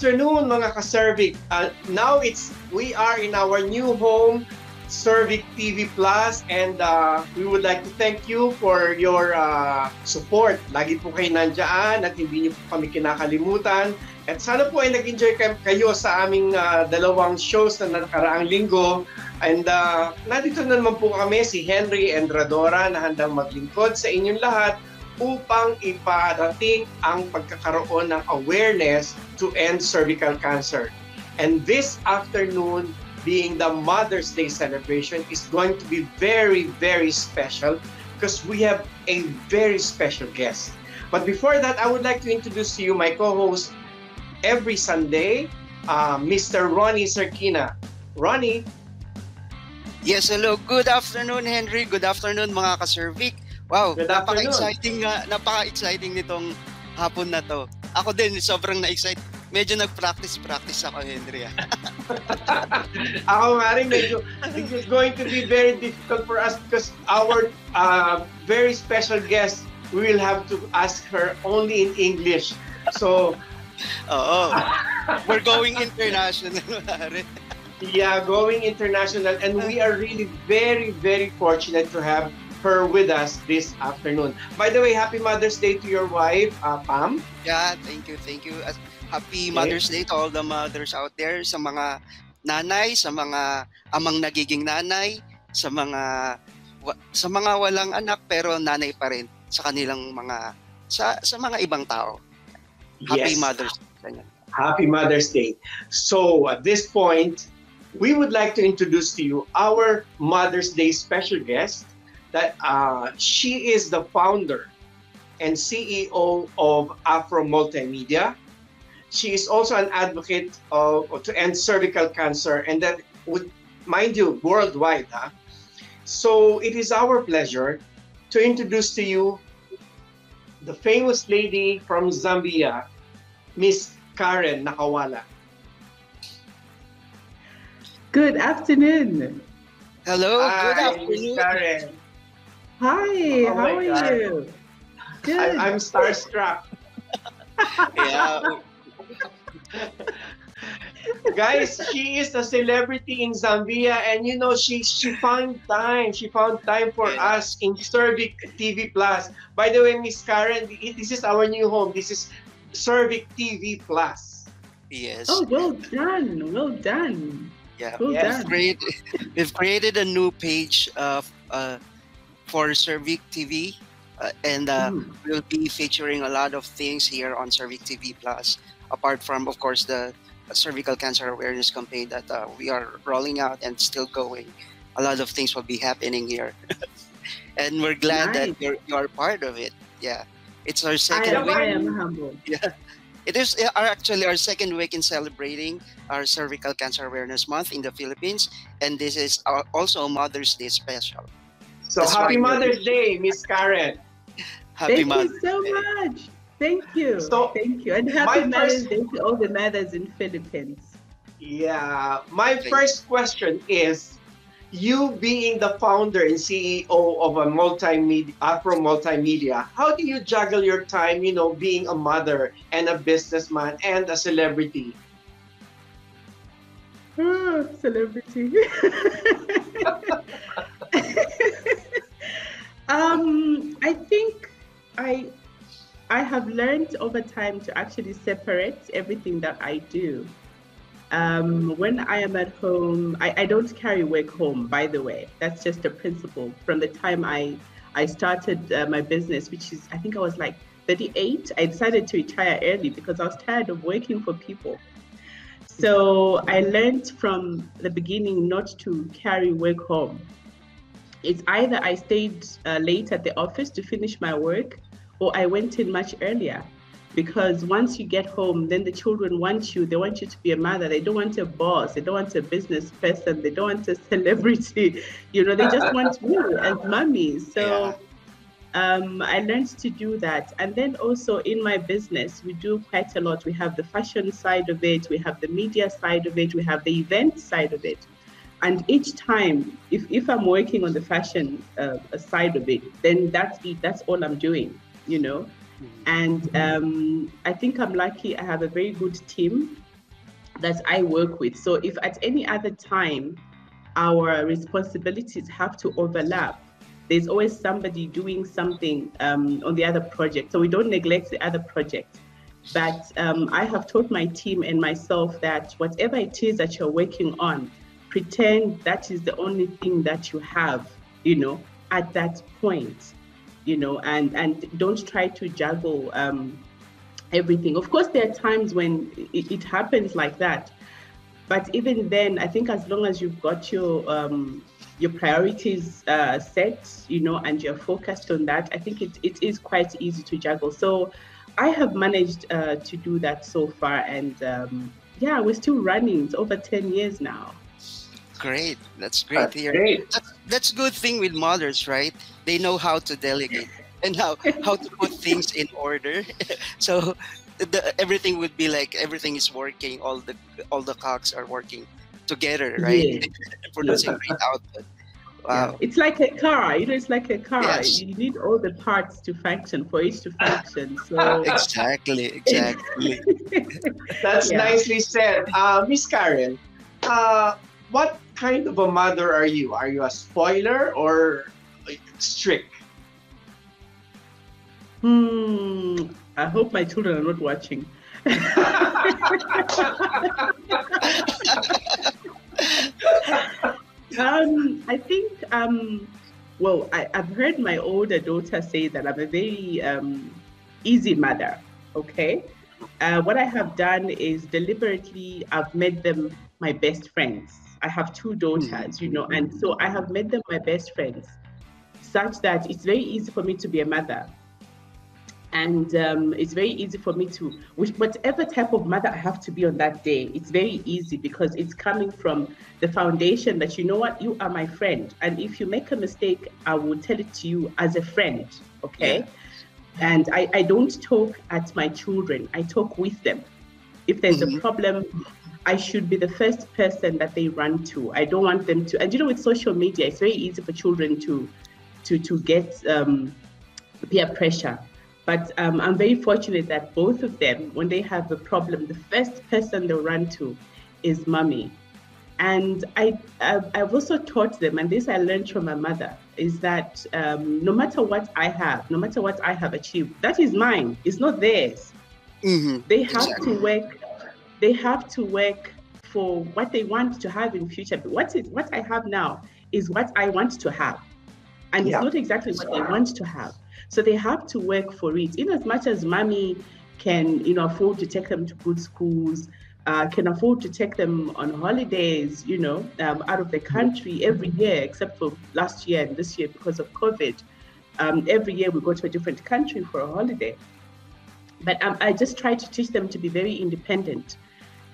afternoon, mga ka-Cervic. Now we are in our new home, Cervic TV Plus, and we would like to thank you for your support. Lagi po kayo nandiyan at hindi niyo po kami kinakalimutan. At sana po ay nag-enjoy kayo sa aming dalawang shows na nakaraang linggo. And nandito na naman po kami, si Henry and Radora, na handang maglingkod sa inyong lahat upang iparating ang pagkakaroon ng awareness to end cervical cancer. And this afternoon, being the Mother's Day celebration, is going to be very, very special because we have a very special guest. But before that, I would like to introduce to you my co-host every Sunday, Mr. Ronnie Cerquina. Ronnie? Yes, hello. Good afternoon, Henry. Good afternoon, mga ka-Cervic. Wow, napaka-exciting nitong hapon na to. Ako din, sobrang na-excite. Medyo nag-practice ako, Henry. Ako nga rin, this is going to be very difficult for us because our very special guest, we will have to ask her only in English. So, we're going international. Yeah, going international. And we are really very, very fortunate to have her with us this afternoon. By the way, happy Mother's Day to your wife, Pam. Yeah, thank you. Happy Mother's Day to all the mothers out there, sa mga nanay, sa mga amang nagiging nanay, sa mga walang anak pero nanay pa rin sa kanilang mga sa mga ibang tao. Happy Mother's Day. Happy Mother's Day. So, at this point, we would like to introduce to you our Mother's Day special guest. That she is the founder and CEO of Afro Multimedia. She is also an advocate to end cervical cancer, and that would, mind you, worldwide. So it is our pleasure to introduce to you the famous lady from Zambia, Miss Karen Nakawala. Good afternoon. Hello, Hi, good afternoon. Miss Karen. Hi, how are you? Good. I'm starstruck. Yeah. Guys, she is a celebrity in Zambia, and you know she found time. She found time for us in Cervic TV Plus. By the way, Miss Karen, this is our new home. This is Cervic TV Plus. Yes. Oh, well done. Well done. Yeah. Well done. We've created a new page for Cervic TV, and we'll be featuring a lot of things here on Cervic TV Plus, apart from, of course, the cervical cancer awareness campaign that we are rolling out and still going. A lot of things will be happening here. And we're glad that you're part of it. Yeah. It's our second week. I am humble. Yeah. It is actually our second week in celebrating our Cervical Cancer Awareness Month in the Philippines, and this is also Mother's Day special. So happy Mother's Day, Miss Karen. Happy Thank you so much. Thank you. Thank you. And happy Mother's Day to all the mothers in Philippines. Yeah. My first question is, you being the founder and CEO of a Afro Multimedia, how do you juggle your time, being a mother and a businessman and a celebrity? Celebrity. I think I have learned over time to actually separate everything that I do. When I am at home, I don't carry work home, by the way. That's just a principle. From the time I started my business, which is, I think I was like 38, I decided to retire early because I was tired of working for people. So I learned from the beginning not to carry work home. It's either I stayed late at the office to finish my work, or I went in much earlier. Because once you get home, then the children want you. They want you to be a mother. They don't want a boss. They don't want a business person. They don't want a celebrity. They just want you as mommy. So I learned to do that. And then also in my business, we do quite a lot. We have the fashion side of it. We have the media side of it. We have the event side of it. And each time, if I'm working on the fashion side of it, then that's it. That's all I'm doing, And I think I'm lucky. I have a very good team that I work with. So if at any other time our responsibilities have to overlap, there's always somebody doing something on the other project. So we don't neglect the other project. But I have taught my team and myself that whatever it is that you're working on, pretend that is the only thing that you have, at that point, and don't try to juggle everything. Of course, there are times when it happens like that. But even then, I think as long as you've got your priorities set, and you're focused on that, I think it is quite easy to juggle. So I have managed to do that so far. And we're still running. It's over 10 years now. Great. That's great to hear. Great. That's good thing with mothers, right? They know how to delegate and how to put things in order. So everything would be like everything is working. All the cogs are working together, right? Yeah. Producing great output. Wow. Yeah. It's like a car. It's like a car. Yes. You need all the parts to function for it to function. So Exactly. That's nicely said. Miss Karen, what kind of a mother are you? Are you a spoiler or strict? I hope my children are not watching. I think, I've heard my older daughter say that I'm a very easy mother, okay? What I have done is deliberately, I've made them my best friends. I have two daughters, and so I have made them my best friends, such that it's very easy for me to be a mother. And it's very easy for me to, whatever type of mother I have to be on that day, it's very easy because it's coming from the foundation that, you know what, you are my friend. And if you make a mistake, I will tell it to you as a friend, okay? Yeah. And I don't talk at my children, I talk with them. If there's a problem, I should be the first person that they run to. I don't want them to, and with social media, it's very easy for children to get peer pressure. But I'm very fortunate that both of them, when they have a problem, the first person they run to is mommy. And I've also taught them, and this I learned from my mother, is that no matter what I have achieved, that is mine. It's not theirs. Mm-hmm. They have to work. They have to work for what they want to have in future. But what I have now is what I want to have, and it's not exactly what they want to have. So they have to work for it. In as much as mommy can, afford to take them to good schools, can afford to take them on holidays, out of the country every year, except for last year and this year because of COVID. Every year we go to a different country for a holiday. But I just try to teach them to be very independent.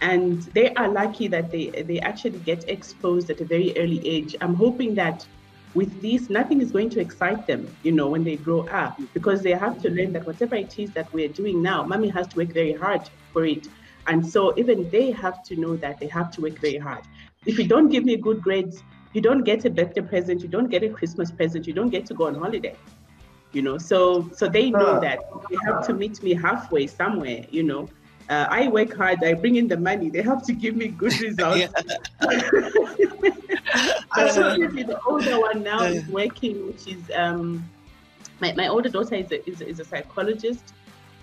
And they are lucky that they actually get exposed at a very early age. I'm hoping that with this, nothing is going to excite them, when they grow up, because they have to learn that whatever it is that we're doing now, mommy has to work very hard for it. And so even they have to know that they have to work very hard. If you don't give me good grades, you don't get a birthday present, you don't get a Christmas present, you don't get to go on holiday. So they know that they have to meet me halfway somewhere, I work hard, I bring in the money, they have to give me good results. Unfortunately, the older one now is working. She's my older daughter is a psychologist,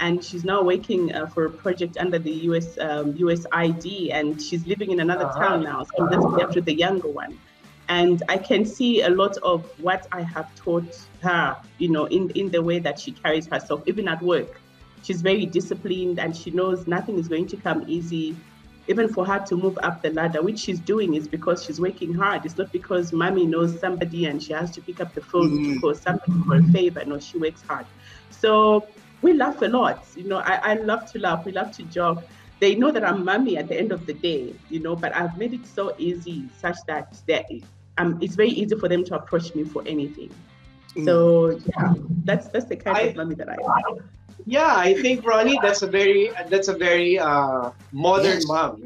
and she's now working for a project under the USAID, and she's living in another town now. So I'm just left with the younger one, and I can see a lot of what I have taught her, in the way that she carries herself, even at work. She's very disciplined, and she knows nothing is going to come easy. Even for her to move up the ladder, which she's doing, is because she's working hard. It's not because mommy knows somebody and she has to pick up the phone to call somebody for a favor. No, she works hard. So we laugh a lot. I love to laugh. We love to joke. They know that I'm mommy at the end of the day, but I've made it so easy such that it's very easy for them to approach me for anything. So that's the kind of mommy that I am. Yeah, I think, Ronnie, that's a very modern mom,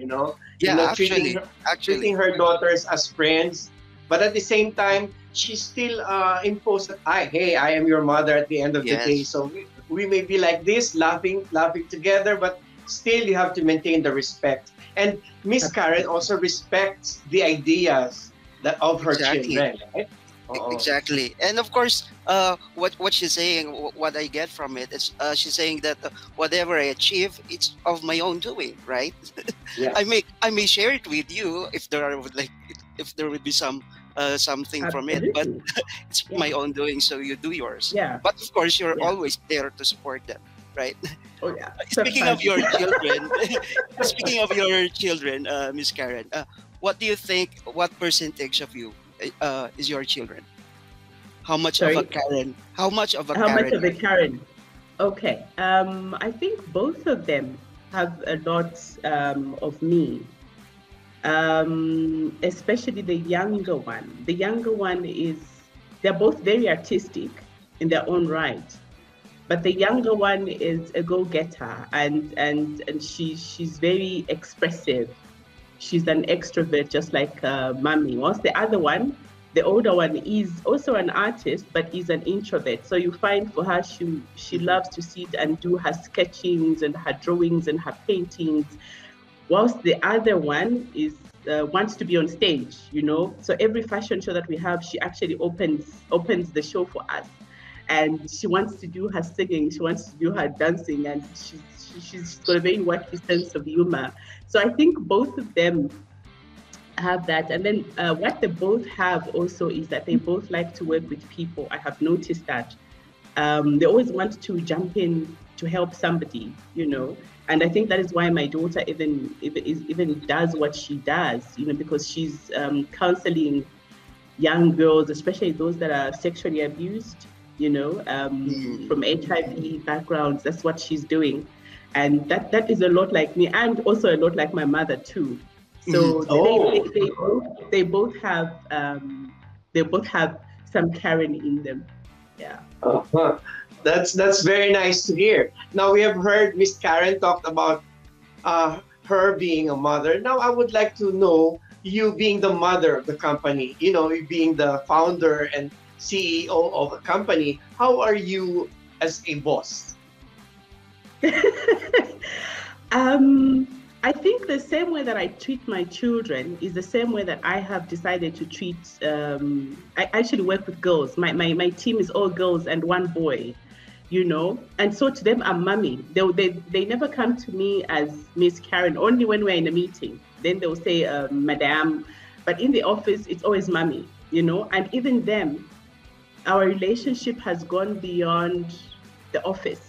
treating her daughters as friends, but at the same time, she still imposed that I am your mother at the end of the day. So we may be like this, laughing together, but still you have to maintain the respect. And Miss Karen also respects the ideas that of her Exactly. children, right? Oo. Exactly, and of course, what she's saying, what I get from it is, she's saying that whatever I achieve, it's of my own doing, right? Yeah. I may share it with you if there are like if there would be something from it, but Absolutely. it's Yeah. my own doing. So you do yours, Yeah. but of course you're Yeah. always there to support them, right? Oh yeah. Speaking of Perfect. your children, speaking of your children, Miss Karen, what do you think? What percentage of you is your children? How much of a Sorry. Karen? How much of a How much Karen of are a you? Karen? Okay. I think both of them have a lot of me. Especially the younger one. The younger one they're both very artistic in their own right. But the younger one is a go-getter, and she's very expressive. She's an extrovert, just like mommy. Whilst the other one, the older one, is also an artist, but is an introvert. So you find for her, she loves to sit and do her sketchings and her drawings and her paintings, whilst the other one is wants to be on stage. So every fashion show that we have, she actually opens the show for us, and she wants to do her singing, she wants to do her dancing, and she's got a very wacky sense of humor. So I think both of them have that. And then what they both have also is that they both like to work with people. I have noticed that they always want to jump in to help somebody, and I think that is why my daughter even does what she does, because she's counseling young girls, especially those that are sexually abused, Mm. from HIV backgrounds. That's what she's doing, and that is a lot like me, and also a lot like my mother too. Mhm. So Oh. they both have some Karen in them. Yeah. Uh-huh. That's very nice to hear. Now we have heard Miss Karen talked about her being a mother. Now I would like to know you being the mother of the company. You being the founder and CEO of a company. How are you as a boss? um, I think the same way that I treat my children is the same way that I have decided to treat. I actually work with girls. My team is all girls and one boy, and so to them I'm mommy. They never come to me as Miss Karen, only when we're in a meeting. Then they'll say madam, but in the office it's always mommy, and even them, our relationship has gone beyond the office.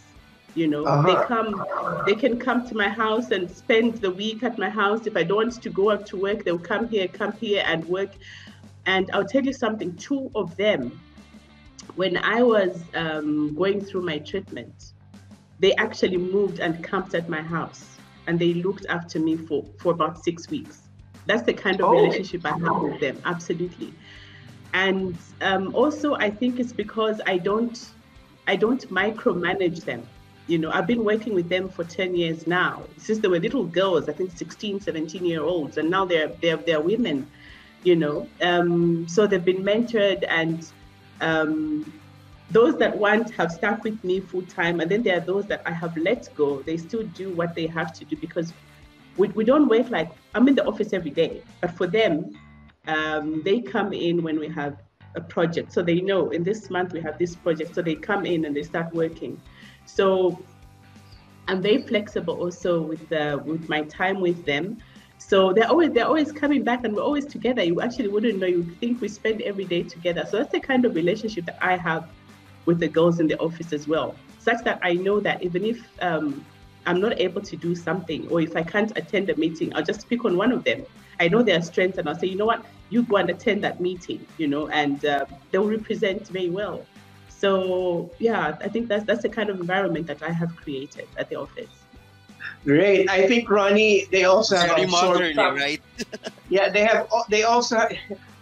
Uh-huh. They can come to my house and spend the week at my house. If I don't want to go out to work, they'll come here and work. And I'll tell you something, two of them, when I was going through my treatment, they actually moved and camped at my house, and they looked after me for about 6 weeks. That's the kind of Oh. relationship I have with them, absolutely. And also, I think it's because I don't micromanage them. I've been working with them for 10 years now. Since they were little girls, I think 16, 17-year-olds, and now they're women. So they've been mentored, and those that want have stuck with me full time, and then there are those that I have let go. They still do what they have to do, because we don't work like I'm in the office every day, but for them, they come in when we have a project. So they know in this month we have this project. So they come in and they start working. So I'm very flexible also with my time with them. So they're always coming back, and we're always together. You actually wouldn't know. You'd think we spend every day together. So that's the kind of relationship that I have with the girls in the office as well. Such that I know that even if I'm not able to do something, or if I can't attend a meeting, I'll just pick on one of them. I know their strengths, and I'll say, you know what, you go and attend that meeting, and they'll represent very well. So yeah, I think that's the kind of environment that I have created at the office. Great. I think Ronnie, they also have Very absorbed motherly, some. right? Yeah, they also.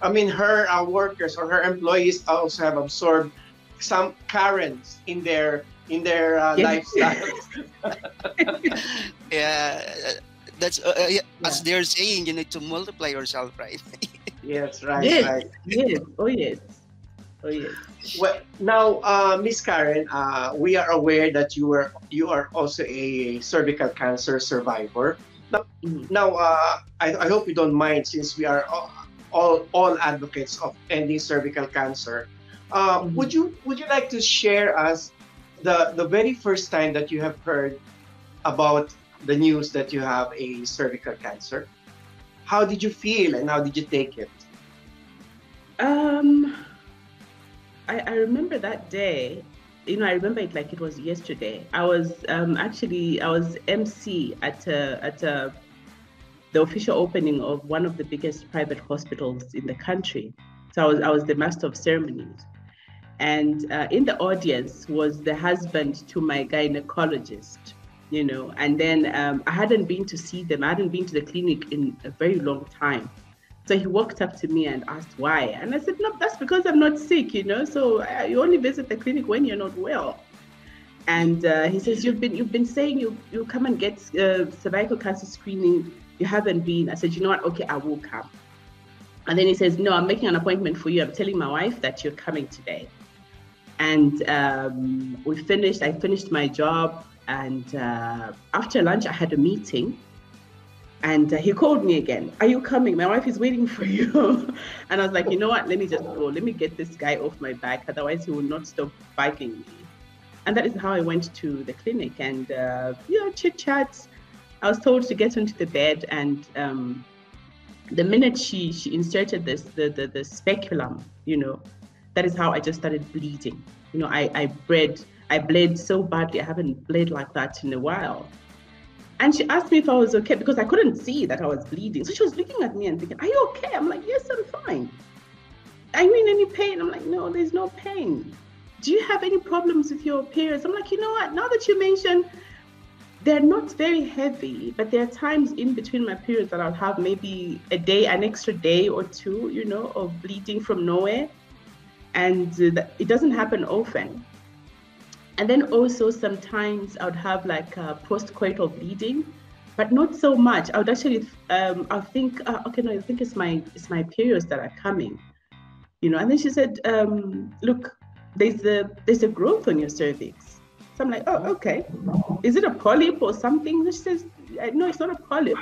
I mean, her workers or her employees also have absorbed some Karens in their Yes. lifestyles. Yeah, yeah, as Yeah. they're saying, you need to multiply yourself, right? Yes, right, Yes. right. Yes. Oh yes. Oh yes. Well, now, Miss Karen, we are aware that you are also a cervical cancer survivor. Mhm. Now, I hope you don't mind, since we are all advocates of ending cervical cancer. Mhm. Would you like to share us the very first time that you have heard about the news that you have a cervical cancer? How did you feel and how did you take it? Um, I remember that day. I remember it like it was yesterday. I was I was MC at the official opening of one of the biggest private hospitals in the country. So I was the master of ceremonies, and in the audience was the husband to my gynecologist. And then I hadn't been to see them. I hadn't been to the clinic in a very long time. So he walked up to me and asked why. And I said, no, that's because I'm not sick. So you only visit the clinic when you're not well. And he says, you've been saying you come and get cervical cancer screening. You haven't been. I said, you know what? Okay, I will come. And then he says, no, I'm making an appointment for you. I'm telling my wife that you're coming today. And I finished my job. And after lunch, I had a meeting. And he called me again. Are you coming? My wife is waiting for you. And I was like, you know what? Let me just go. Let me get this guy off my back. Otherwise, he will not stop bugging me. And that is how I went to the clinic. And, chit chats. I was told to get onto the bed. And the minute she inserted the speculum, that is how I just started bleeding. I bled so badly. I haven't bled like that in a while. And she asked me if I was okay because I couldn't see that I was bleeding. So she was looking at me and thinking, are you okay? I'm like, yes, I'm fine. Are you in any pain? I'm like, no, there's no pain. Do you have any problems with your periods? I'm like, you know what? Now that you mention, they're not very heavy, but there are times in between my periods that I'll have maybe an extra day or two, of bleeding from nowhere. And it doesn't happen often. And then also sometimes I would have like post-coital bleeding, but not so much. I would actually, I'll think, okay, no, I think it's my periods that are coming, And then she said, look, there's a growth on your cervix. So I'm like, oh, okay. Is it a polyp or something? And she says, no, it's not a polyp.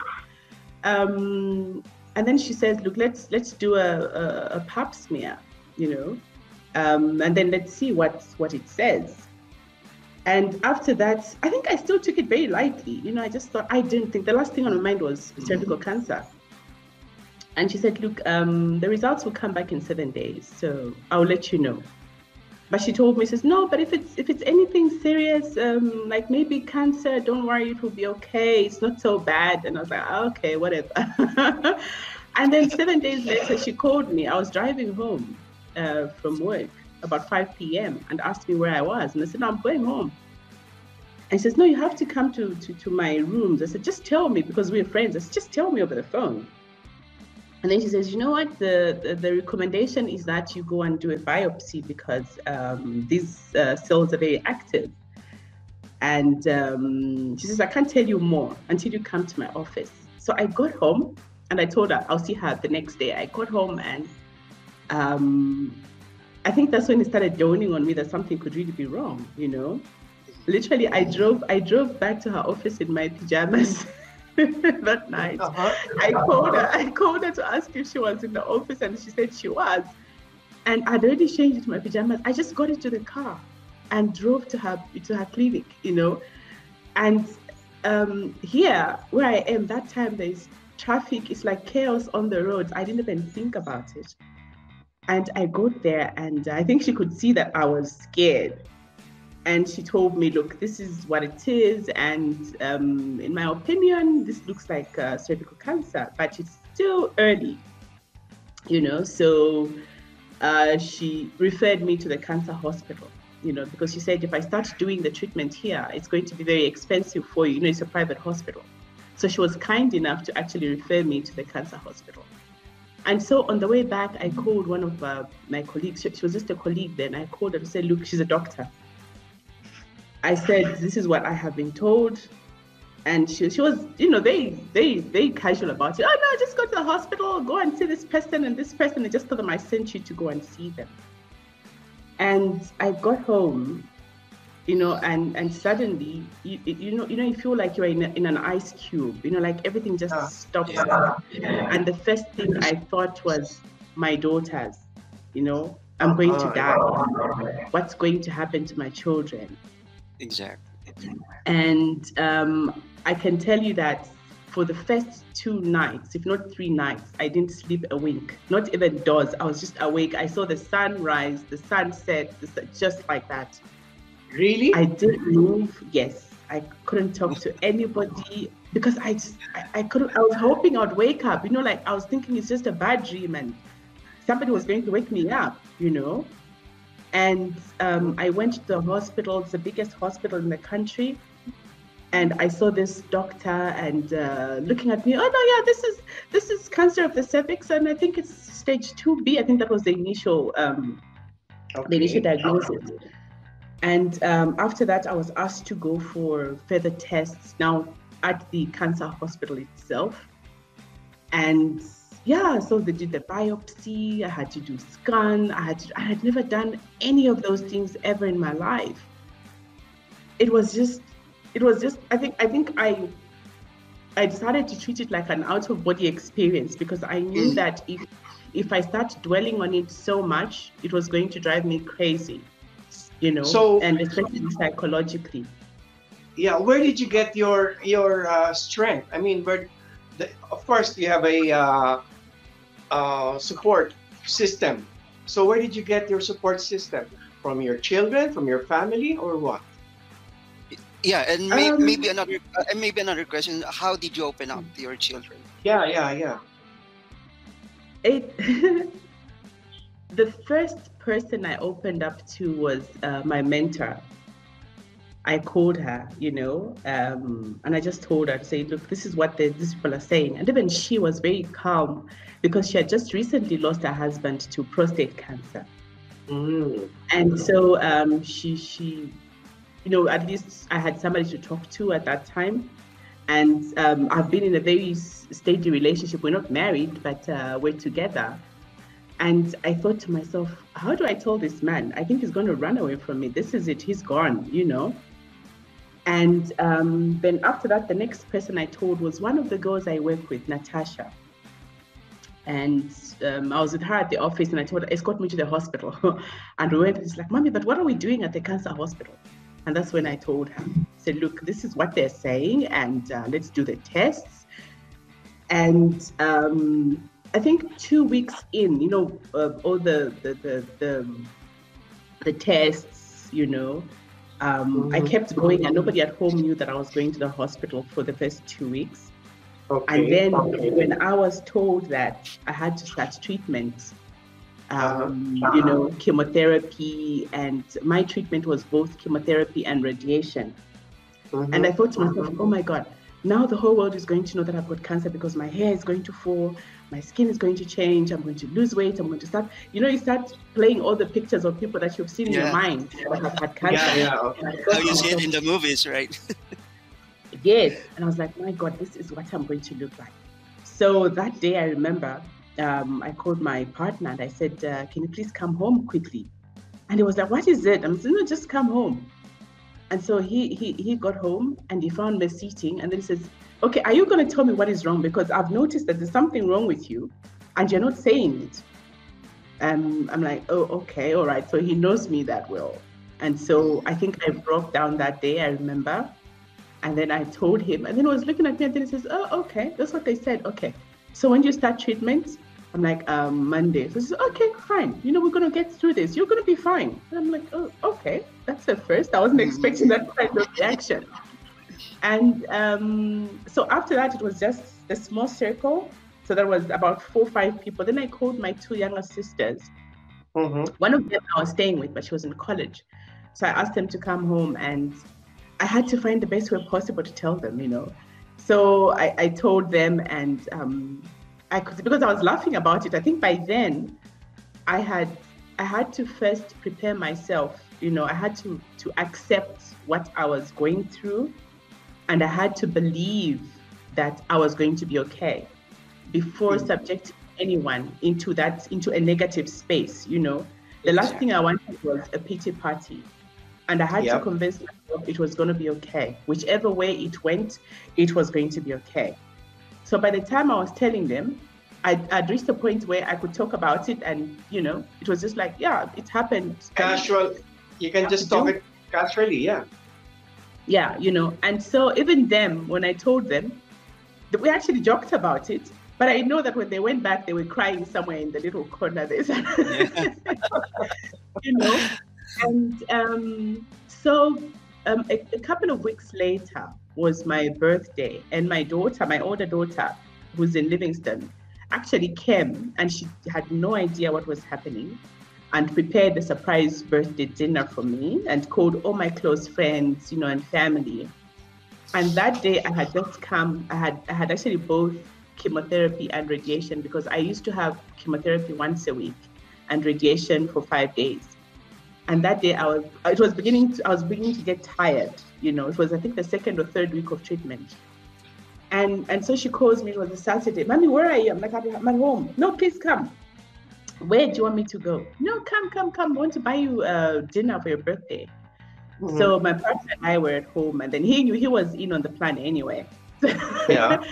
And then she says, look, let's do a pap smear, and then let's see what it says. And after that, I think I still took it very lightly. I just thought, I didn't think, the last thing on my mind was cervical cancer. And she said, look, the results will come back in 7 days. So I'll let you know. But she told me, says, no, but if it's anything serious, like maybe cancer, don't worry, it will be okay. It's not so bad. And I was like, okay, whatever. And then 7 days later, she called me. I was driving home from work about 5 p.m. and asked me where I was. And I said, no, I'm going home. And she says, no, you have to come to my rooms. I said, just tell me, because we're friends. I said, just tell me over the phone. And then she says, you know what, the recommendation is that you go and do a biopsy because these cells are very active. And she says, I can't tell you more until you come to my office. So I got home and I told her I'll see her the next day. I got home and I think that's when it started dawning on me that something could really be wrong, Literally, I drove back to her office in my pajamas that night. I called her to ask if she was in the office, and she said she was. And I'd already changed into my pajamas. I just got into the car and drove to her clinic, And here, where I am, that time there's traffic. It's like chaos on the roads. I didn't even think about it. And I got there, and I think she could see that I was scared. And she told me, look, this is what it is. And in my opinion, this looks like cervical cancer, but it's still early, So she referred me to the cancer hospital, because she said, if I start doing the treatment here, it's going to be very expensive for you. It's a private hospital. So she was kind enough to actually refer me to the cancer hospital. And so on the way back, I called one of my colleagues. She was just a colleague then. I called her to say, look, she's a doctor. I said, this is what I have been told. And she was, very casual about it. Oh, no, just go to the hospital, go and see this person and this person, and just tell them I sent you to go and see them. And I got home, and suddenly, you feel like you're in an ice cube, like everything just stops. Yeah. And the first thing I thought was my daughters, I'm going to die. What's going to happen to my children? Exactly. And I can tell you that for the first 2 nights, if not 3 nights, I didn't sleep a wink, not even doors. I was just awake. I saw the sun rise, the sun set, just like that. Really? I didn't move. Yes, I couldn't talk to anybody because I couldn't. I was hoping I'd wake up. Like I was thinking it's just a bad dream and somebody was going to wake me up. And I went to the hospital. It's the biggest hospital in the country. And I saw this doctor and looking at me. Oh no, yeah, this is cancer of the cervix, and I think it's stage 2B. I think that was the initial diagnosis. And after that, I was asked to go for further tests now at the cancer hospital itself. And yeah, so they did the biopsy. I had to do scan. I had never done any of those things ever in my life. It was just. I think I decided to treat it like an out of body experience because I knew that if I start dwelling on it so much, it was going to drive me crazy, So, and especially psychologically. Yeah, where did you get your strength? I mean, of course you have a support system. So where did you get your support system? From your children, from your family, or what? Yeah, and maybe another question. How did you open up to your children? Yeah. The first person I opened up to was my mentor. I called her, and I just told her to say, look, this is what these people are saying. And even she was very calm because she had just recently lost her husband to prostate cancer. And so she at least I had somebody to talk to at that time. And I've been in a very steady relationship. We're not married, but we're together. And I thought to myself, how do I tell this man? I think he's going to run away from me. This is it. He's gone, And then after that, the next person I told was one of the girls I work with, Natasha. And I was with her at the office and I told her, escort me to the hospital. And we went, it's like, Mommy, but what are we doing at the cancer hospital? And that's when I told her, I said, look, this is what they're saying, and let's do the tests. And I think 2 weeks in, all the tests, I kept going, and nobody at home knew that I was going to the hospital for the first 2 weeks. Okay. And then when I was told that I had to start treatment, chemotherapy, and my treatment was both chemotherapy and radiation. And I thought to myself, oh my God, now the whole world is going to know that I've got cancer because my hair is going to fall, my skin is going to change, I'm going to lose weight, I'm going to start, you start playing all the pictures of people that you've seen in your mind that have had cancer. Yeah. How you see it in the movies, right? Yes. And I was like, my God, this is what I'm going to look like. So that day I remember, I called my partner and I said, can you please come home quickly? And he was like, what is it? I'm saying, no, just come home. And so he got home and he found me sitting, and then he says, okay, are you going to tell me what is wrong? Because I've noticed that there's something wrong with you and you're not saying it. I'm like, oh, okay, all right. So he knows me that well. And so I think I broke down that day, I remember. And then I told him, and then he was looking at me, and then he says, oh, okay, that's what they said. Okay. So when do you start treatment? I'm like, Monday. So he says, okay, fine. We're going to get through this. You're going to be fine. And I'm like, oh, okay. That's the first. I wasn't expecting that kind of reaction. And so after that, it was just a small circle. So there was about 4 or 5 people. Then I called my 2 younger sisters. One of them I was staying with, but she was in college. So I asked them to come home, and I had to find the best way possible to tell them, So I told them, and I could, because I was laughing about it. I think by then I had to first prepare myself. I had to accept what I was going through, and I had to believe that I was going to be okay before subjecting anyone into a negative space. The last thing I wanted was a pity party. And I had to convince myself it was going to be okay. Whichever way it went, it was going to be okay. So by the time I was telling them, I'd reached a point where I could talk about it, and it was just like, yeah, it happened. Casual. You can just talk it casually, yeah. Yeah, and so even them, when I told them, we actually joked about it, but I know that when they went back, they were crying somewhere in the little corner there. And so a couple of weeks later was my birthday, and my older daughter, who's in Livingston, actually came, and she had no idea what was happening, and prepared a surprise birthday dinner for me and called all my close friends, and family. And that day I had just come, I had actually both chemotherapy and radiation, because I used to have chemotherapy once a week and radiation for 5 days. And that day I was beginning to get tired. It was, I think, the second or third week of treatment. And so she calls me, it was a Saturday. Mommy, where are you? I'm like, I'm at home. No, please come. Where do you want me to go? No, come. I want to buy you dinner for your birthday. Mm-hmm. So my partner and I were at home, and then he knew he was in on the plan anyway. Yeah.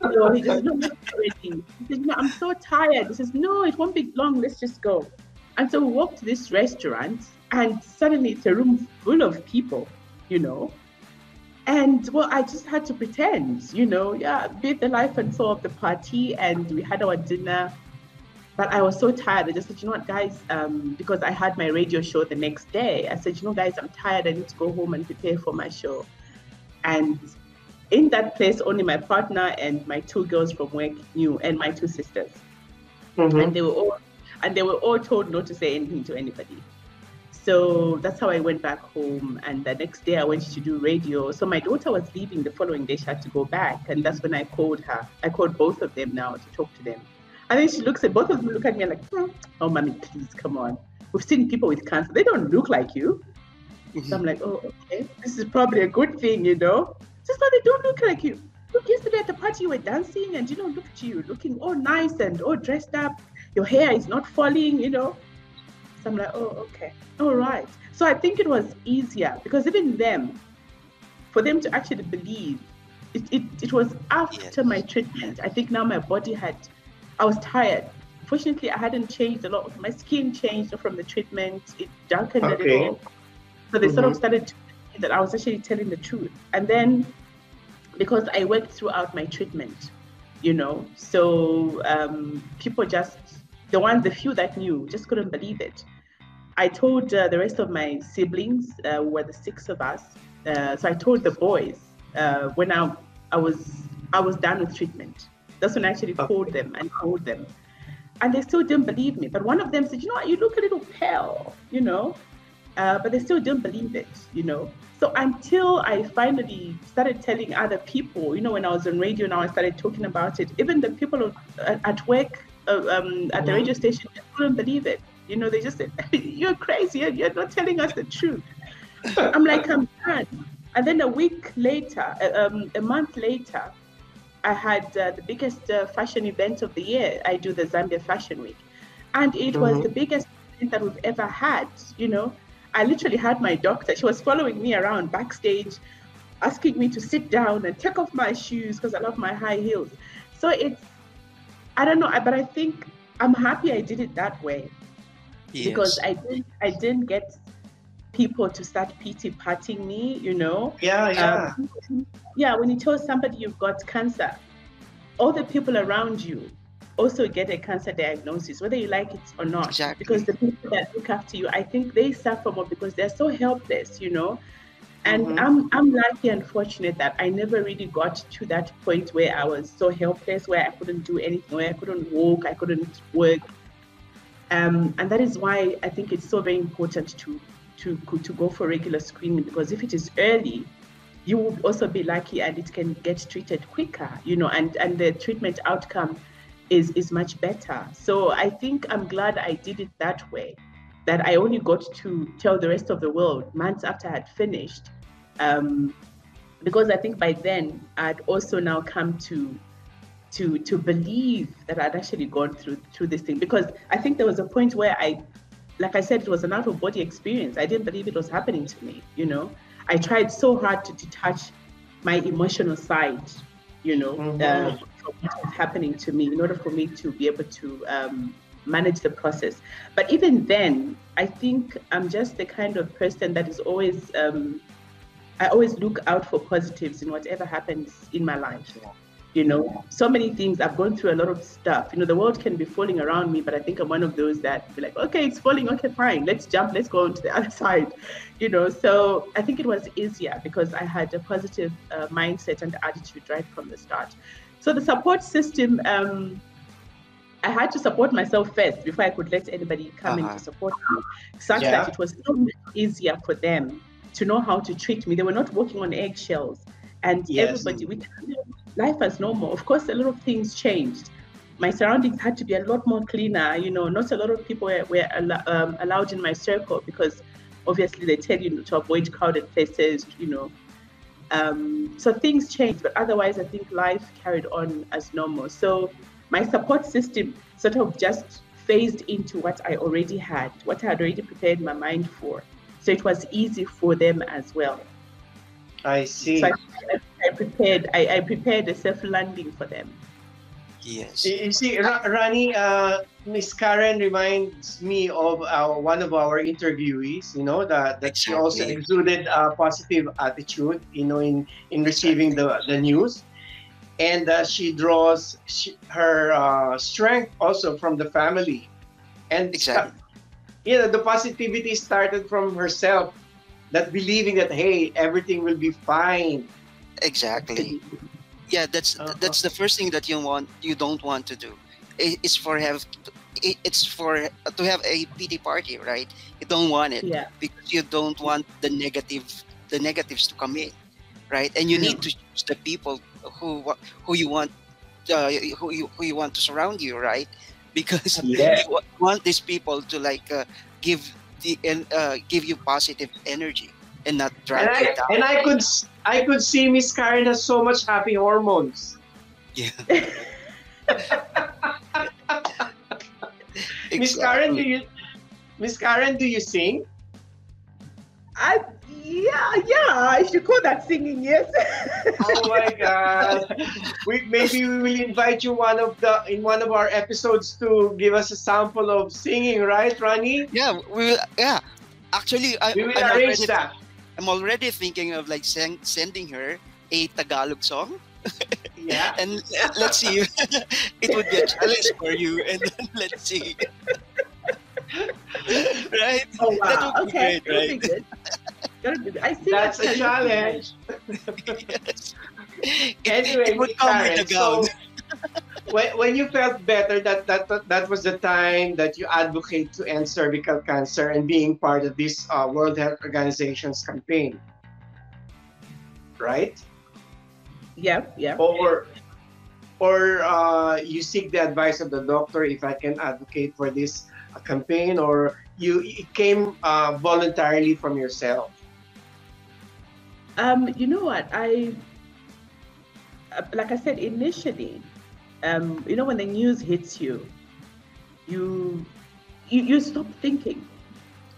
So he just, no, ready. He said, no, I'm so tired. He says, no, it won't be long. Let's just go. And so we walked to this restaurant, and suddenly it's a room full of people, And well, I just had to pretend, be the life and soul of the party, and we had our dinner. But I was so tired. I just said, what, guys, because I had my radio show the next day. I said, guys, I'm tired. I need to go home and prepare for my show. And in that place, only my partner and my 2 girls from work knew, and my 2 sisters. Mm-hmm. And they were all told not to say anything to anybody. So that's how I went back home. And the next day I went to do radio. So my daughter was leaving the following day. She had to go back. And that's when I called her. I called both of them now to talk to them. And then she looks at both of them, look at me like, oh, mommy, please, come on. We've seen people with cancer. They don't look like you. Mm-hmm. So I'm like, oh, okay. This is probably a good thing, Just so they don't look like you. Look, yesterday at the party you were dancing, and, look at you, looking all nice and all dressed up. Your hair is not falling, So I'm like, oh, okay. All right. So I think it was easier, because even them, for them to actually believe, it was after my treatment. I think now my body I was tired. Fortunately, I hadn't changed a lot. My skin changed from the treatment. It darkened a little. So they sort of started to see that I was actually telling the truth. And then, because I worked throughout my treatment, so people just, the few that knew, just couldn't believe it. I told the rest of my siblings, were the 6 of us. So I told the boys when I was done with treatment. That's when I actually called them and told them. And they still didn't believe me. But one of them said, what, you look a little pale, but they still didn't believe it, So until I finally started telling other people, when I was on radio, now I started talking about it. Even the people at work, at the radio station, they couldn't believe it. They just said, you're crazy. You're not telling us the truth. I'm like, I'm done. And then a week later, a month later, I had the biggest fashion event of the year. I do the Zambia Fashion Week. And it was the biggest event that we've ever had, I literally had my doctor. She was following me around backstage, asking me to sit down and take off my shoes because I love my high heels. So I don't know, but I think I'm happy I did it that way. Yes. Because I didn't get people to start pity partying me, Yeah. Yeah, when you tell somebody you've got cancer, all the people around you also get a cancer diagnosis, whether you like it or not. Exactly. Because the people that look after you, I think they suffer more because they're so helpless, And I'm lucky and fortunate that I never really got to that point where I was so helpless, where I couldn't do anything, where I couldn't walk, I couldn't work. And that is why I think it's so very important to go for regular screening, because if it is early, you will also be lucky and it can get treated quicker, and the treatment outcome is much better. So I think I'm glad I did it that way, that I only got to tell the rest of the world months after I had finished, because I think by then I'd also now come to believe that I'd actually gone through this thing, because I think there was a point where like I said, it was an out of body experience. I didn't believe it was happening to me, you know. I tried so hard to detach my emotional side, you know, from what was happening to me in order for me to be able to manage the process. But even then, I think I'm just the kind of person that is always, I always look out for positives in whatever happens in my life. You know, so many things. I've gone through a lot of stuff. You know, the world can be falling around me, but I think I'm one of those that be like, okay, it's falling. Okay, fine. Let's jump. Let's go on to the other side. You know, so I think it was easier because I had a positive mindset and attitude right from the start. So the support system, I had to support myself first before I could let anybody come in to support me, such that it was so much easier for them to know how to treat me. They were not walking on eggshells. And everybody, we life as normal. Of course, a lot of things changed. My surroundings had to be a lot more cleaner. You know, not a lot of people were allowed in my circle because obviously they tell you to avoid crowded places, you know. So things changed, but otherwise I think life carried on as normal. So my support system sort of just phased into what I already had, what I had already prepared my mind for. So it was easy for them as well. I see. So I prepared a safe landing for them. Yes. You see, Rani, Miss Karen reminds me of one of our interviewees. You know that she also exuded a positive attitude. You know, in receiving the news, and she draws her strength also from the family, and you know, the positivity started from herself. That believing that, hey, everything will be fine. Exactly. Yeah, that's the first thing that you don't want to do. It's for to have a pity party, right? You don't want it because you don't want the negatives to come in, right? And you need to choose the people who you want who you want to surround you, right? Because you want these people to like give you positive energy and not drag you down. And I could see Miss Karen has so much happy hormones. Yeah. Miss Karen, do you sing? Yeah, I should call that singing, yes. Oh my God! Maybe we will invite you in one of our episodes to give us a sample of singing, right, Ronnie? Yeah, we will. Yeah, actually, we will arrange that. I'm already thinking of like sending her a Tagalog song. Yeah, and let's see. It would be a challenge for you, and then let's see. Right? Oh wow! That would be Okay, great, right? Be good. I see that's a challenge. Yes. Anyway, it would come with a gown. So, when you felt better, that was the time that you advocate to end cervical cancer and being part of this World Health Organization's campaign, right? Yeah. Or you seek the advice of the doctor if I can advocate for this campaign, or it came voluntarily from yourself. You know what? Like I said initially, you know, when the news hits you, you stop thinking.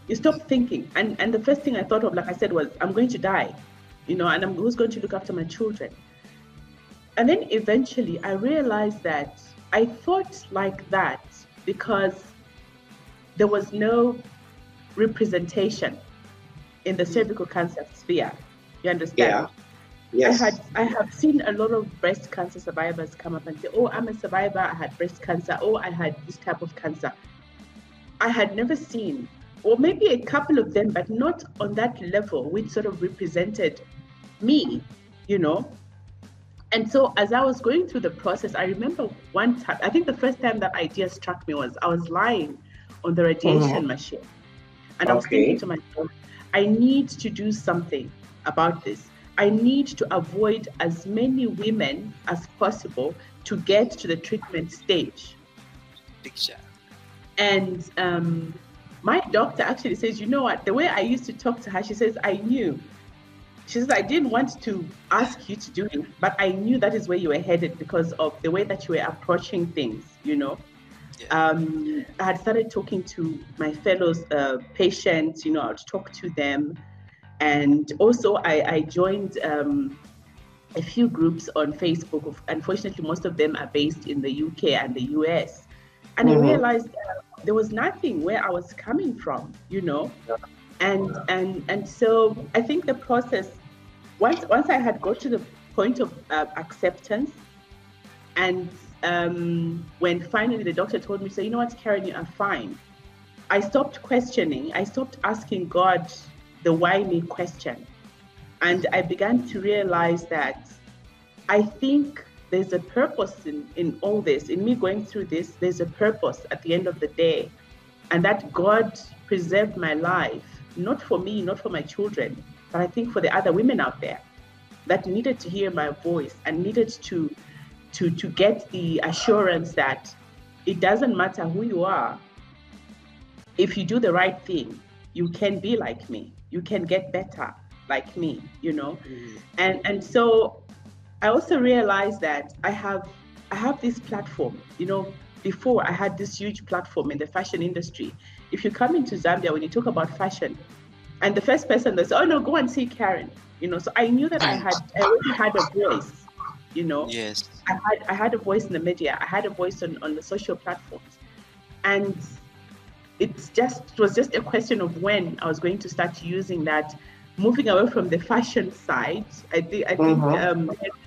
You stop thinking, and the first thing I thought of, like I said, was I'm going to die, you know, and who's going to look after my children? And then eventually I realized that I thought like that because there was no representation in the cervical cancer sphere. You understand? Yeah. Yes. I have seen a lot of breast cancer survivors come up and say, oh, I'm a survivor, I had breast cancer, oh, I had this type of cancer. I had never seen, or maybe a couple of them, but not on that level, which sort of represented me, you know? And so as I was going through the process, I remember one time, I think the first time that idea struck me was I was lying on the radiation machine. And I was thinking to myself, I need to do something about this. I need to avoid as many women as possible to get to the treatment stage. Exactly. And my doctor actually says, you know what, the way I used to talk to her, she says, I knew. She says, I didn't want to ask you to do it, but I knew that is where you were headed because of the way that you were approaching things, you know. I had started talking to my fellow patients, you know, I'd talk to them. And also I joined a few groups on Facebook. Unfortunately, most of them are based in the UK and the US. And I realized there was nothing where I was coming from, you know. And so I think the process, once I had got to the point of acceptance, and when finally the doctor told me, so you know what, Karen, you are fine, I stopped questioning. I stopped asking God the why me question. And I began to realize that I think there's a purpose in all this, in me going through this. There's a purpose at the end of the day, and that God preserved my life, not for me, not for my children, but I think for the other women out there that needed to hear my voice and needed to get the assurance that it doesn't matter who you are. If you do the right thing, you can be like me. You can get better like me, you know. And so I also realized that I have this platform. You know, before I had this huge platform in the fashion industry. If you come into Zambia, when you talk about fashion, and the first person that says, "Oh no, go and see Karen," you know. So I knew that I already had a voice, you know. Yes. I had a voice in the media. I had a voice on the social platforms, and it was just a question of when I was going to start using that, moving away from the fashion side. I think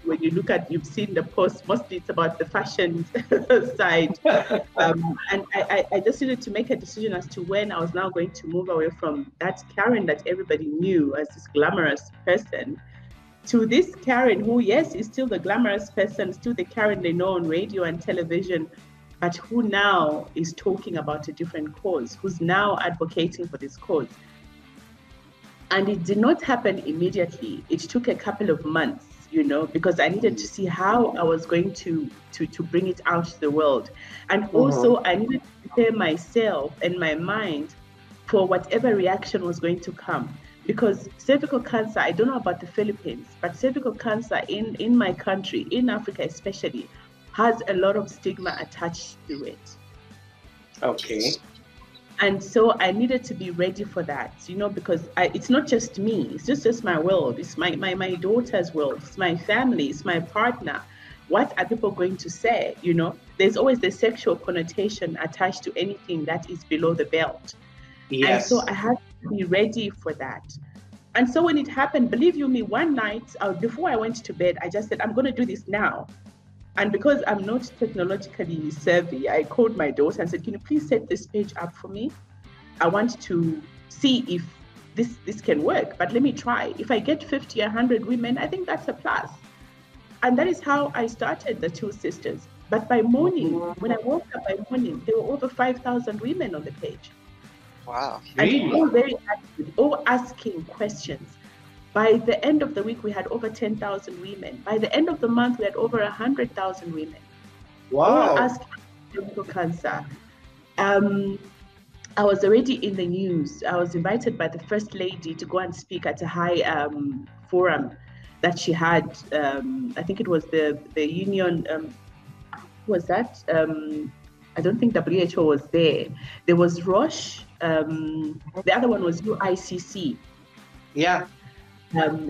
when you look at, you've seen the post, mostly it's about the fashion side. And I just needed to make a decision as to when I was now going to move away from that Karen that everybody knew as this glamorous person, to this Karen who, yes, is still the glamorous person, still the Karen they know on radio and television, but who now is talking about a different cause, who's now advocating for this cause. And it did not happen immediately. It took a couple of months, you know, because I needed to see how I was going to bring it out to the world. And also I needed to prepare myself and my mind for whatever reaction was going to come. Because cervical cancer, I don't know about the Philippines, but cervical cancer in my country, in Africa especially, has a lot of stigma attached to it. Okay. And so I needed to be ready for that, you know, because it's not just me, it's just my world, it's my daughter's world, it's my family, it's my partner. What are people going to say, you know? There's always the sexual connotation attached to anything that is below the belt. Yes. And so I had to be ready for that. And so when it happened, believe you me, one night, before I went to bed, I just said, I'm going to do this now. And because I'm not technologically savvy, I called my daughter and said, can you please set this page up for me? I want to see if this can work, but let me try. If I get 50, 100 women, I think that's a plus. And that is how I started the Two Sisters. But by morning, when I woke up by morning, there were over 5,000 women on the page. Wow. Really? And all very active, all asking questions. By the end of the week, we had over 10,000 women. By the end of the month, we had over 100,000 women. Wow. All asking cervical cancer. I was already in the news. I was invited by the First Lady to go and speak at a high forum that she had. I think it was the union. Who was that? I don't think WHO was there. There was Roche. The other one was UICC. Yeah.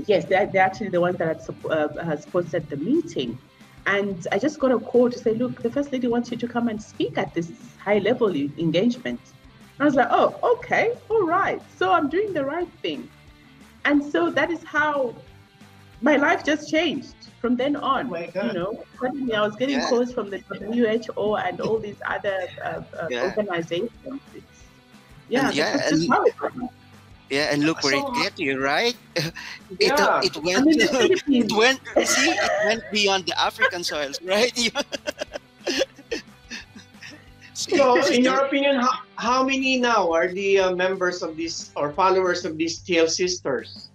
Yes, they're actually the one that has sponsored the meeting. And I just got a call to say, look, the First Lady wants you to come and speak at this high-level engagement. I was like, oh, okay, all right. So I'm doing the right thing. And so that is how my life just changed from then on. Oh my God. You know, suddenly I was getting calls from the WHO and all these other organizations. And look where it get you, right? It went beyond the African soils, right? So, in your opinion, how many now are the members of this or followers of these TL Sisters?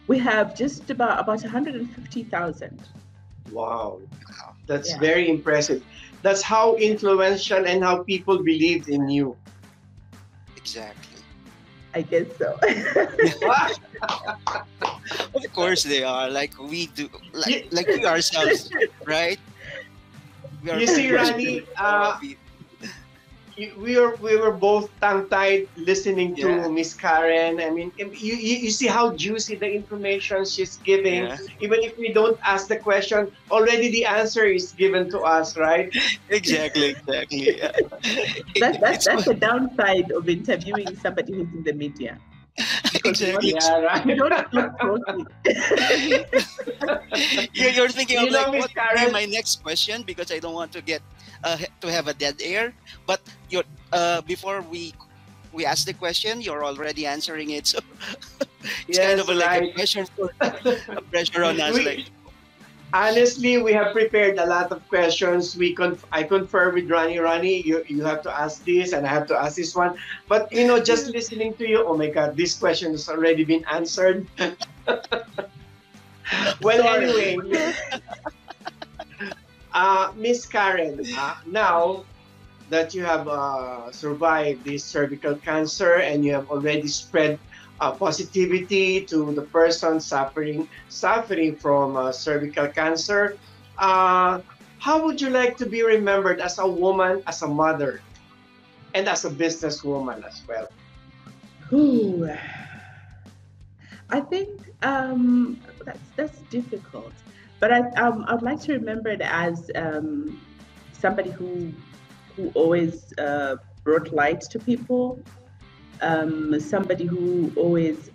We have just about 150,000. Wow, that's very impressive. That's how influential and how people believed in you. Exactly. I guess so. Of course they are, like we do, like we ourselves, right? You see, Rani, we were both tongue-tied listening Yeah, to Miss Karen. I mean, you see how juicy the information she's giving. yeah, Even if we don't ask the question, already the answer is given to us, right? exactly, exactly. That's It's that's the downside of interviewing somebody who's in the media, because exactly. Yeah, you right. don't stop talking. You're thinking of You like know, Miss what would be Karen. my next question because I don't want to get to have a dead air. But you're before we ask the question, you're already answering it. So it's kind of Yes, like a right. pressure for a pressure on us. Like we Honestly, we have prepared a lot of questions. I confer with Ronnie. Ronnie, you have to ask this, and I have to ask this one. But just listening to you, oh my God, this question has already been answered. Well, Sorry. anyway, Miss Karen, now that you have survived this cervical cancer and you have already spread positivity to the person suffering from cervical cancer, uh, how would you like to be remembered as a woman, as a mother, and as a businesswoman as well? Ooh, I think that's difficult, but I'd like to remember it as somebody who always brought light to people, somebody who always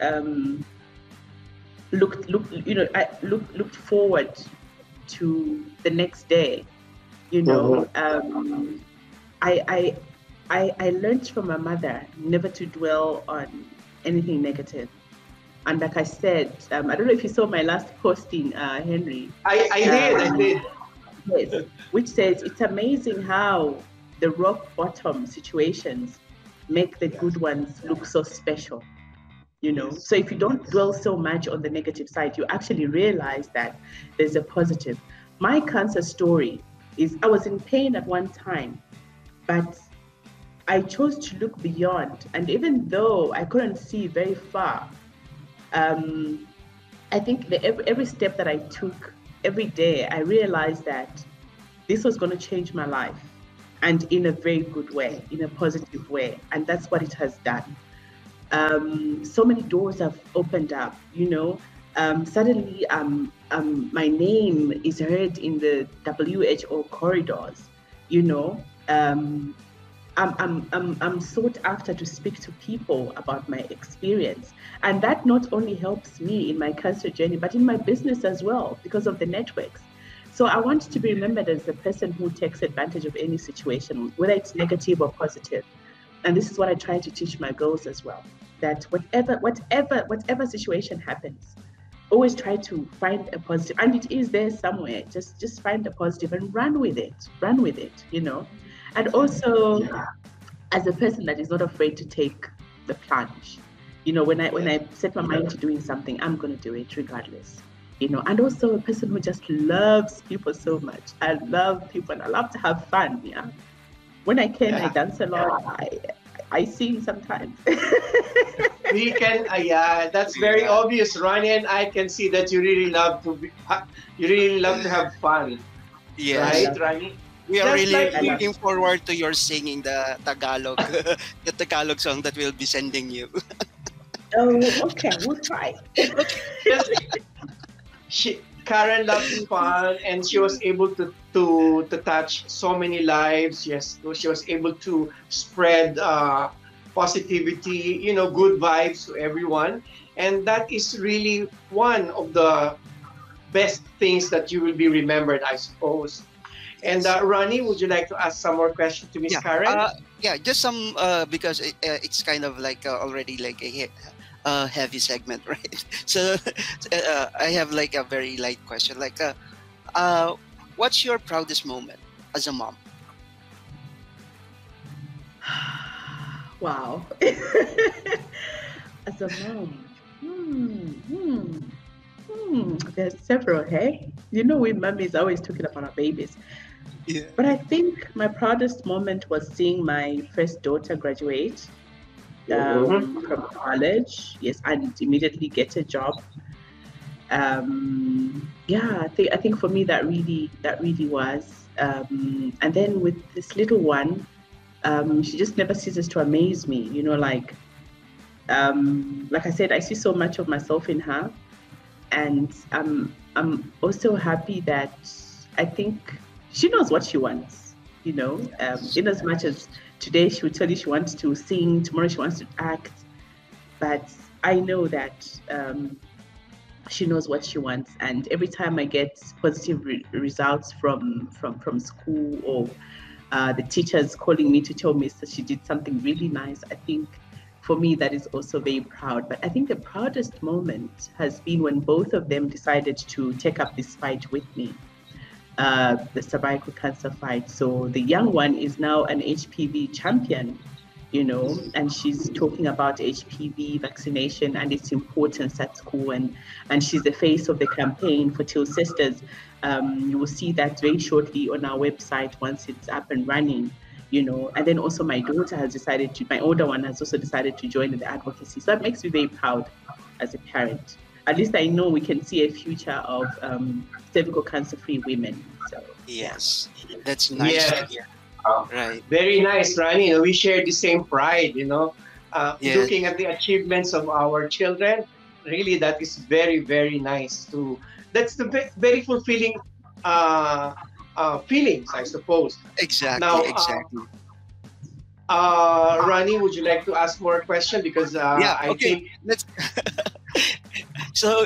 looked forward to the next day. You know, Mhm. I I I learned from my mother never to dwell on anything negative. And like I said, I don't know if you saw my last posting, Henry. I did, I Um, did. yes, which says it's amazing how the rock bottom situations make the Yes, good ones look so special. You know, yes, so if you don't yes. dwell so much on the negative side, you actually realize that there's a positive. My cancer story is I was in pain at one time, but I chose to look beyond. And even though I couldn't see very far, um, I think that every step that I took every day, I realized that this was going to change my life, and in a very good way, in a positive way. And that's what it has done. So many doors have opened up, you know. Suddenly, my name is heard in the WHO corridors, you know. I'm sought after to speak to people about my experience. And that not only helps me in my cancer journey, but in my business as well because of the networks. So I want to be remembered as the person who takes advantage of any situation, whether it's negative or positive. And this is what I try to teach my girls as well. That whatever situation happens, always try to find a positive, and it is there somewhere. Just find a positive and run with it. Run with it, you know. And also, Yeah, as a person that is not afraid to take the plunge, you know, when yeah. I set my mind to doing something, I'm going to do it regardless, you know. And also a person who just loves people so much. I love people and I love to have fun. Yeah, when I can, I Yeah. dance a lot. I sing sometimes. We can, yeah, that's very yeah, obvious. Ronnie and I can see that you really love to have fun, I yes. right, love it. Ronnie? We are Just really like I love we, looking it. forward to your singing the Tagalog, the Tagalog song that we'll be sending you. Oh, okay, we'll try. Okay. just Karen loves fun, and she was able to touch so many lives. Yes, so she was able to spread positivity, good vibes to everyone, and that is really one of the best things that you will be remembered, I suppose. And Yes. Ronnie, would you like to ask some more questions to Miss Yeah. Karen? Yeah. Just some because it's kind of like already like a heavy segment, right? So I have like a very light question, like uh, what's your proudest moment as a mom? Wow. As a mom, there's several, hey? You know, we mummies are always talking about our babies. Yeah. But I think my proudest moment was seeing my first daughter graduate Mhm. from college, yes, and immediately get a job. Yeah, I think for me that really was. And then with this little one, She just never ceases to amaze me. You know, like I said, I see so much of myself in her, and I'm also happy that I think she knows what she wants. You know, in as much as today she would tell you she wants to sing, tomorrow she wants to act, but I know that she knows what she wants, and every time I get positive results from school, or the teachers calling me to tell me that she did something really nice, I think for me that is also very proud. But I think the proudest moment has been when both of them decided to take up this fight with me, the cervical cancer fight. So the young one is now an HPV champion, you know, and she's talking about HPV vaccination and its importance at school, and she's the face of the campaign for Till Sisters. You will see that very shortly on our website once it's up and running, you know. And then also my daughter has decided to, my older one has also decided to join in the advocacy. So that makes me very proud as a parent. At least I know we can see a future of cervical cancer-free women. So yes, that's nice to hear. Right. Very nice, Rani. You know, we share the same pride, you know, Yeah. looking at the achievements of our children. Really, that is very, very nice to. That's the very fulfilling feelings, I suppose. Exactly, Now, exactly. Rani, would you like to ask more question? Because Yeah, I okay. think Let's. So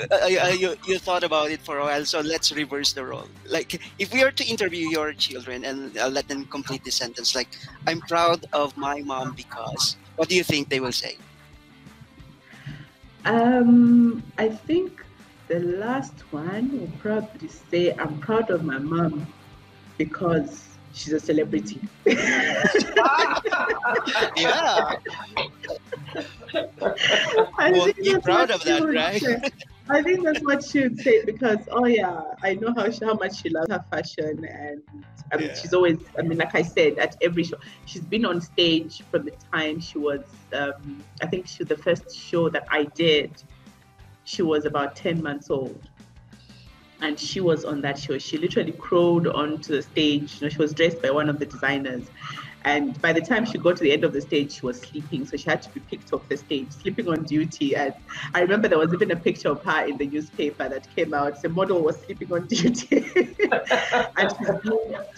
you thought about it for a while. So let's reverse the role. Like, if we are to interview your children and let them complete the sentence, like, "I'm proud of my mom because," what do you think they will say? I think the last one will probably say, "I'm proud of my mom because she's a celebrity." Yeah. I Well, think be that's proud what of she that, would right? say. I think that's what she would say, because oh yeah, I know how much she loves her fashion, and I mean Yeah. she's always, I mean, like I said, at every show she's been on stage from the time she was I think the first show that I did, she was about 10 months old, and she was on that show. She literally crawled onto the stage. You know, she was dressed by one of the designers, and by the time she got to the end of the stage, she was sleeping. So she had to be picked off the stage, sleeping on duty. And I remember there was even a picture of her in the newspaper that came out. The model was sleeping on duty. And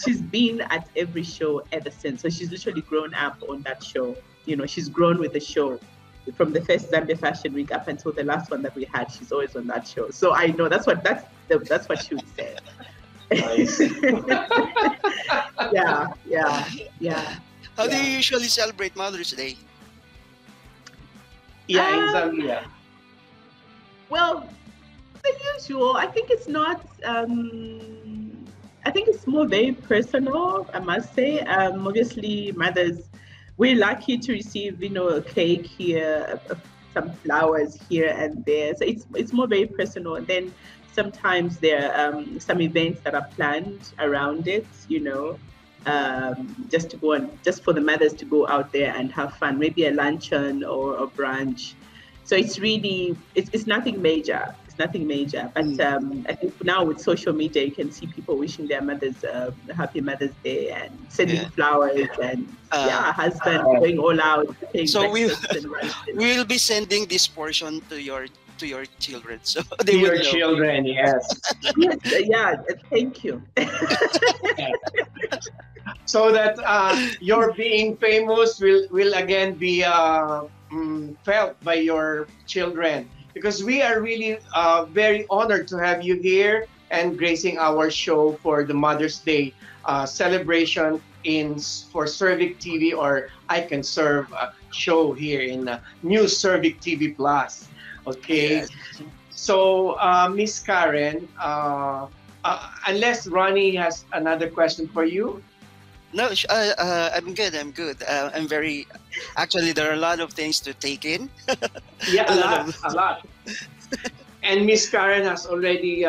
she's been at every show ever since. So she's literally grown up on that show. You know, she's grown with the show. From the first Zambia Fashion Week up until the last one that we had, she's always on that show. So I know that's what she would say. nice. Yeah. How do you Yeah. usually celebrate Mother's Day? Yeah, in Um, Zambia. Well, the usual. I think it's not. I think it's more very personal, I must say. Obviously, mothers, we're lucky to receive, you know, a cake here, some flowers here and there. So it's more very personal. And then sometimes there are some events that are planned around it, you know, just to go and just for the mothers to go out there and have fun, maybe a luncheon or a brunch. So it's really, it's nothing major. It's nothing major. But I think now with social media, you can see people wishing their mothers happy Mother's Day and sending Yeah. flowers, and Uh, husband going all out, paying So breakfast and luncheon. we'll be sending this portion to your children, so To they will your know. children, yes. Yes, thank you. So that your being famous will again be felt by your children, because we are really very honored to have you here and gracing our show for the Mother's Day celebration for Cervic TV, or I Can Serve show here in new Cervic TV Plus. Okay. Yes. So, Miss Karen, unless Ronnie has another question for you. No, I'm good. I'm good. I'm very. Actually, there are a lot of things to take in. Yeah, A lot of. a lot. And Miss Karen has already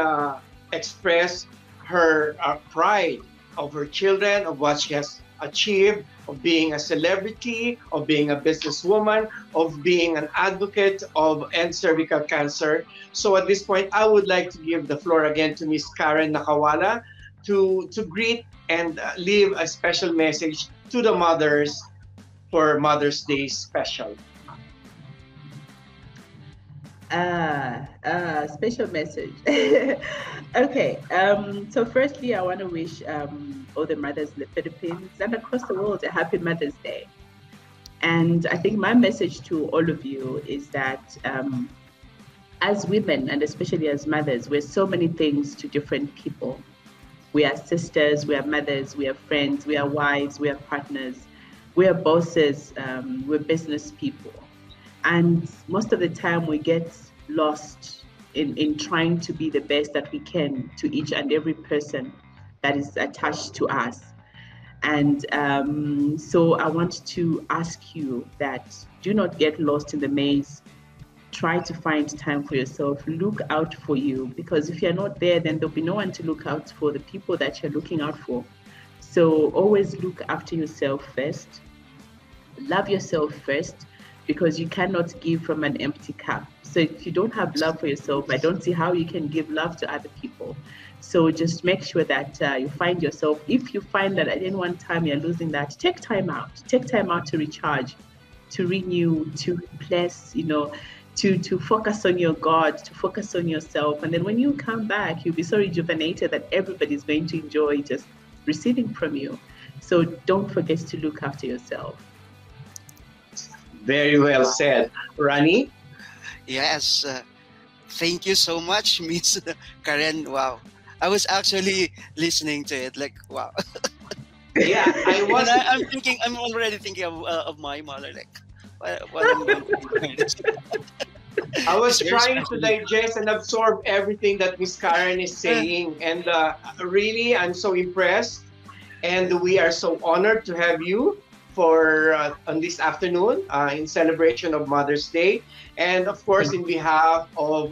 expressed her pride of her children, of what she has achieved, of being a celebrity, of being a businesswoman, of being an advocate of end cervical cancer. So at this point, I would like to give the floor again to Miss Karen Nakawala to greet and leave a special message to the mothers for Mother's Day special? Special message. Okay. So firstly, I want to wish all the mothers in the Philippines and across the world a happy Mother's Day. And I think my message to all of you is that as women, and especially as mothers, we're so many things to different people. We are sisters, we are mothers, we are friends, we are wives, we are partners, we are bosses, we're business people. And most of the time we get lost in trying to be the best that we can to each and every person that is attached to us. And so I want to ask you that do not get lost in the maze. Try to find time for yourself. Look out for you, because if you're not there, then there'll be no one to look out for the people that you're looking out for. So always look after yourself first. Love yourself first, because you cannot give from an empty cup. So if you don't have love for yourself, I don't see how you can give love to other people. So just make sure that you find yourself. If you find that at any one time you're losing that, take time out. Take time out to recharge, to renew, to replace, to focus on your God, to focus on yourself. And then when you come back, you'll be so rejuvenated that everybody's going to enjoy just receiving from you. So don't forget to look after yourself. Very well said. Rani? Yes. Thank you so much, Miss Karen. Wow. I was actually listening to it like, wow. Yeah, I'm already thinking of my mother, like, what I'm going to do. I was trying to digest and absorb everything that Miss Karen is saying. And really, I'm so impressed. And we are so honored to have you for on this afternoon in celebration of Mother's Day. And of course, in behalf of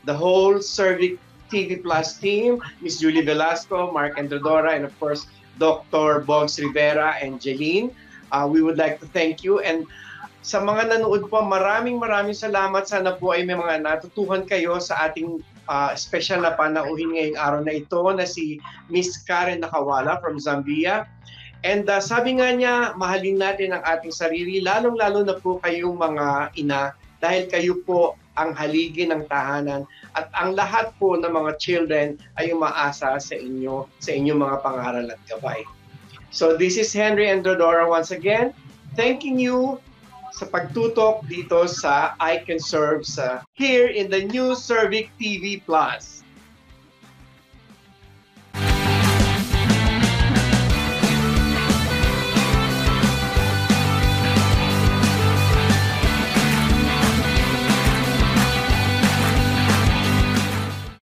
the whole Cervic TV Plus team, Miss Julie Velasco, Mark Androdora, and of course, Dr. Bogs Rivera and Jeline, we would like to thank you. And sa mga nanood po, maraming salamat. Sana po ay may mga natutuhan kayo sa ating special na panauhin ngayong araw na ito na si Miss Karen Nakawala from Zambia. And sabi nga niya, mahalin natin ang ating sarili, lalong-lalo na po kayong mga ina, dahil kayo po ang haligi ng tahanan at ang lahat po ng mga children ay umaasa sa inyo, sa inyong mga pangaral at gabay. So this is Henry Androdora once again, thanking you sa pagtutok dito sa I Can Serve here in the new Cervic TV Plus.